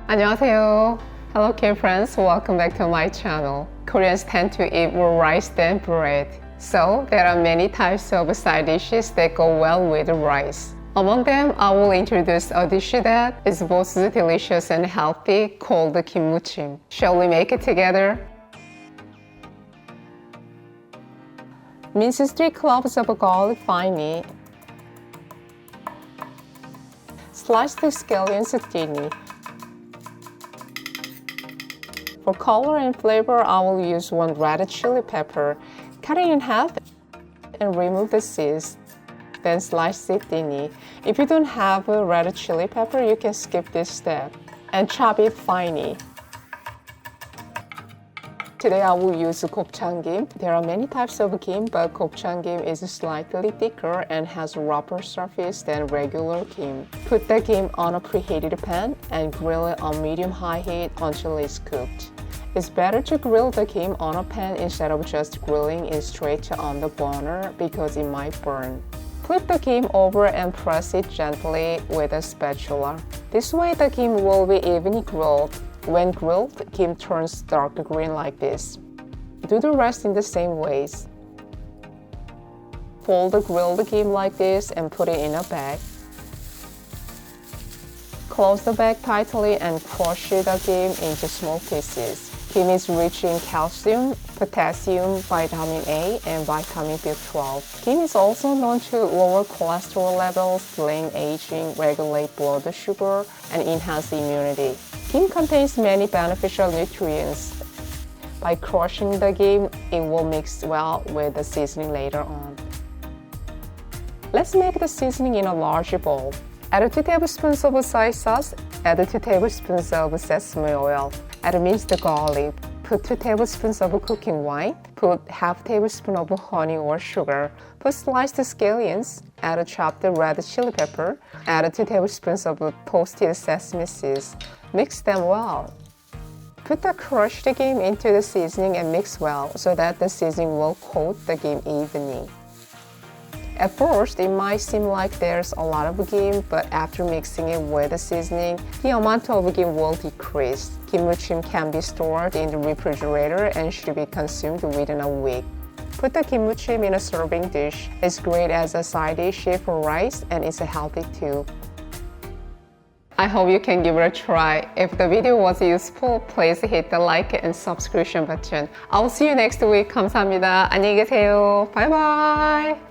안녕하세요. Hello K friends, welcome back to my channel. Koreans tend to eat more rice than bread. So there are many types of side dishes that go well with rice. Among them, I will introduce a dish that is both delicious and healthy called kim-muchim. Shall we make it together? Mince 3 cloves of garlic finely. Slice the scallions thinly. For color and flavor, I will use 1 red chili pepper. Cut it in half and remove the seeds. Then slice it thinly. If you don't have a red chili pepper, you can skip this step. And chop it finely. Today I will use gopchang gim. There are many types of gim, but gopchang gim is slightly thicker and has a rougher surface than regular gim. Put the gim on a preheated pan and grill it on medium-high heat until it's cooked. It's better to grill the gim on a pan instead of just grilling it straight on the burner because it might burn. Flip the gim over and press it gently with a spatula. This way the gim will be evenly grilled. When grilled, gim turns dark green like this. Do the rest in the same ways. Fold the grilled gim like this and put it in a bag. Close the bag tightly and crush the gim into small pieces. Gim is rich in calcium, potassium, vitamin A, and vitamin B12. Gim is also known to lower cholesterol levels, delay aging, regulate blood sugar, and enhance immunity. Gim contains many beneficial nutrients. By crushing the gim, it will mix well with the seasoning later on. Let's make the seasoning in a large bowl. Add 2 tablespoons of soy sauce. Add 2 tablespoons of sesame oil. Add minced garlic. Put 2 tablespoons of cooking wine. Put half tablespoon of honey or sugar. Put sliced scallions. Add chopped red chili pepper. Add 2 tablespoons of toasted sesame seeds. Mix them well. Put the crushed gim into the seasoning and mix well so that the seasoning will coat the gim evenly. At first, it might seem like there's a lot of gim, but after mixing it with the seasoning, the amount of gim will decrease. Gimmuchim can be stored in the refrigerator and should be consumed within a week. Put the gimmuchim in a serving dish. It's great as a side dish for rice and it's healthy too. I hope you can give it a try. If the video was useful, please hit the like and subscription button. I'll see you next week. 감사합니다. 안녕히 계세요. Bye bye.